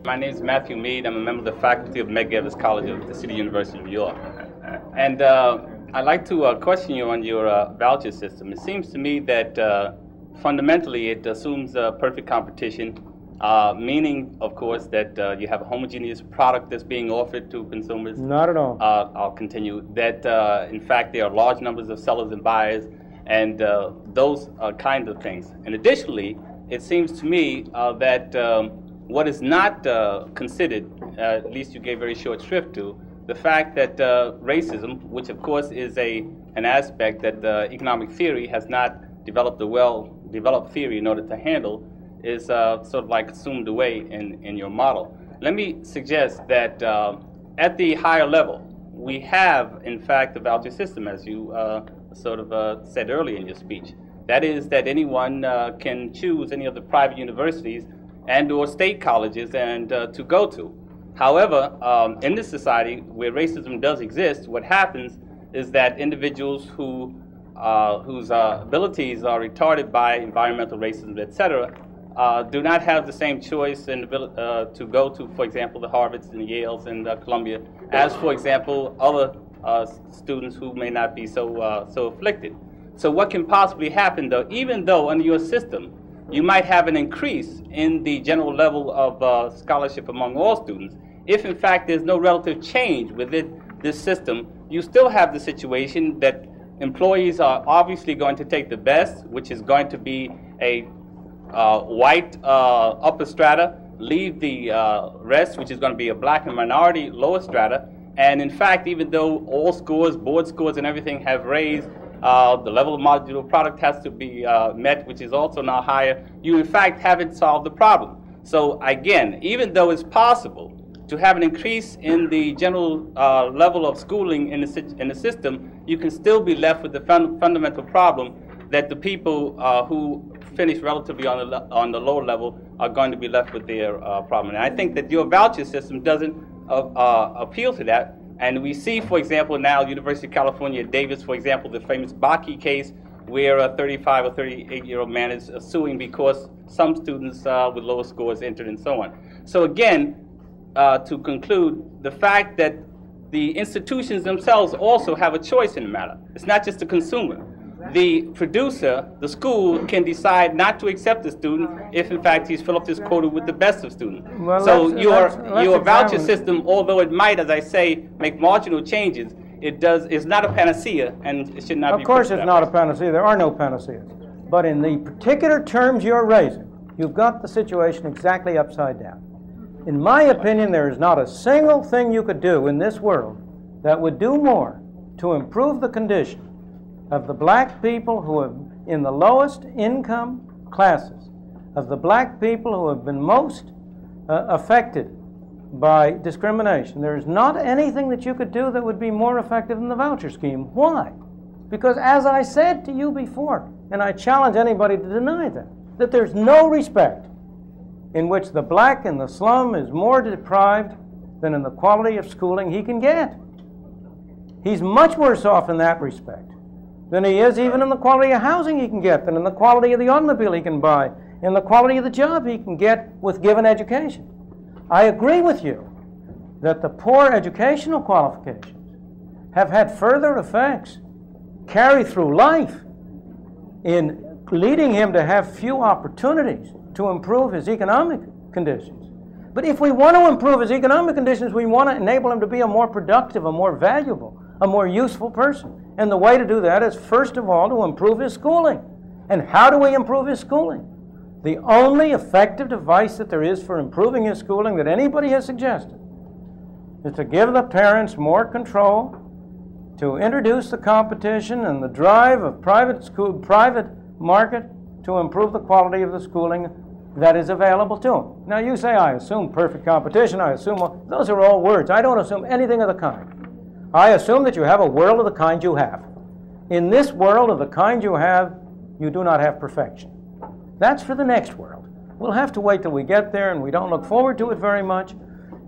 My name is Matthew Mead. I'm a member of the faculty of Medgar College of the City University of New York. And I'd like to question you on your voucher system. It seems to me that fundamentally it assumes perfect competition, meaning, of course, that you have a homogeneous product that's being offered to consumers. Not at all. I'll continue. That, in fact, there are large numbers of sellers and buyers, and those kinds of things. And additionally, it seems to me that what is not considered, at least you gave very short shrift to, the fact that racism, which of course is an aspect that economic theory has not developed a well-developed theory in order to handle, is sort of like assumed away in your model. Let me suggest that at the higher level, we have, in fact, the voucher system, as you sort of said earlier in your speech. That is that anyone can choose any of the private universities and or state colleges and to go to. However, in this society where racism does exist, what happens is that individuals whose abilities are retarded by environmental racism, etc., do not have the same choice and to go to, for example, the Harvards and the Yales and Columbia, as, for example, other students who may not be so afflicted. So what can possibly happen, though, even though under your system, you might have an increase in the general level of scholarship among all students. If, in fact, there's no relative change within this system, you still have the situation that employees are obviously going to take the best, which is going to be a white upper strata, leave the rest, which is going to be a black and minority lower strata. And, in fact, even though all scores, board scores and everything have raised, the level of marginal product has to be met, which is also now higher. You, in fact, haven't solved the problem. So, again, even though it's possible to have an increase in the general level of schooling in the system, you can still be left with the fundamental problem that the people who finish relatively on the lower level are going to be left with their problem. And I think that your voucher system doesn't appeal to that. And we see, for example, now University of California at Davis, for example, the famous Bakke case, where a 35 or 38-year-old man is suing because some students with lower scores entered and so on. So again, to conclude, the fact that the institutions themselves also have a choice in the matter. It's not just the consumer. The producer, the school, can decide not to accept the student if, in fact, he's filled up his quota with the best of students. Well, so your voucher system, although it might, as I say, make marginal changes, is not a panacea, and it should not be. Of course it's not a panacea. There are no panaceas. But in the particular terms you're raising, you've got the situation exactly upside down. In my opinion, there is not a single thing you could do in this world that would do more to improve the condition of the black people who are in the lowest income classes, of the black people who have been most affected by discrimination. There is not anything that you could do that would be more effective than the voucher scheme. Why? Because as I said to you before, and I challenge anybody to deny that there's no respect in which the black in the slum is more deprived than in the quality of schooling he can get. He's much worse off in that respect than he is even in the quality of housing he can get, than in the quality of the automobile he can buy, in the quality of the job he can get with given education. I agree with you that the poor educational qualifications have had further effects carry through life in leading him to have few opportunities to improve his economic conditions. But if we want to improve his economic conditions, we want to enable him to be a more productive, a more valuable, a more useful person. And the way to do that is, first of all, to improve his schooling. And how do we improve his schooling? The only effective device that there is for improving his schooling that anybody has suggested is to give the parents more control, to introduce the competition and the drive of private market to improve the quality of the schooling that is available to them. Now you say, I assume perfect competition, I assume, those are all words. I don't assume anything of the kind. I assume that you have a world of the kind you have. In this world of the kind you have, you do not have perfection. That's for the next world. We'll have to wait till we get there, and we don't look forward to it very much.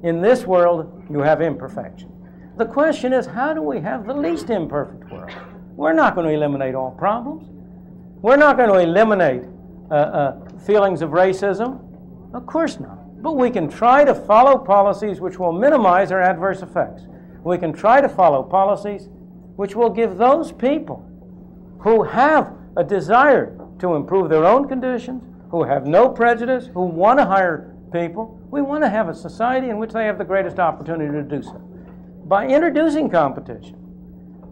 In this world, you have imperfection. The question is, how do we have the least imperfect world? We're not going to eliminate all problems. We're not going to eliminate feelings of racism. Of course not. But we can try to follow policies which will minimize their adverse effects. We can try to follow policies which will give those people who have a desire to improve their own conditions, who have no prejudice, who want to hire people. We want to have a society in which they have the greatest opportunity to do so. By introducing competition,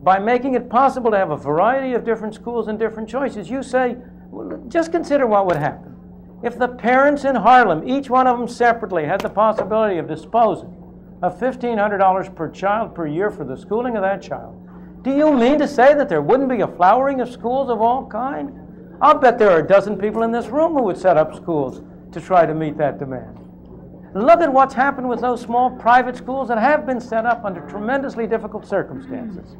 by making it possible to have a variety of different schools and different choices, you say, well, just consider what would happen. If the parents in Harlem, each one of them separately, had the possibility of disposing of $1,500 per child per year for the schooling of that child, do you mean to say that there wouldn't be a flowering of schools of all kinds? I'll bet there are a dozen people in this room who would set up schools to try to meet that demand. Look at what's happened with those small private schools that have been set up under tremendously difficult circumstances.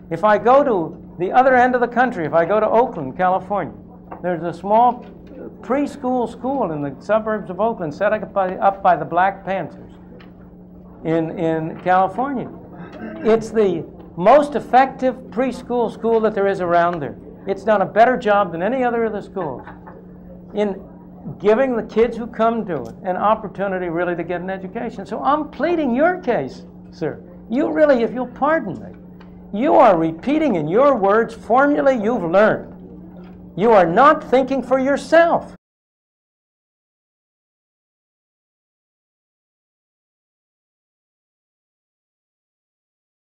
If I go to the other end of the country, if I go to Oakland, California, there's a small preschool school in the suburbs of Oakland set up by the Black Panthers in California. It's the most effective preschool school that there is around there. It's done a better job than any other of the schools in giving the kids who come to it an opportunity really to get an education. So I'm pleading your case, sir. You really, if you'll pardon me, you are repeating in your words formulae you've learned. You are not thinking for yourself.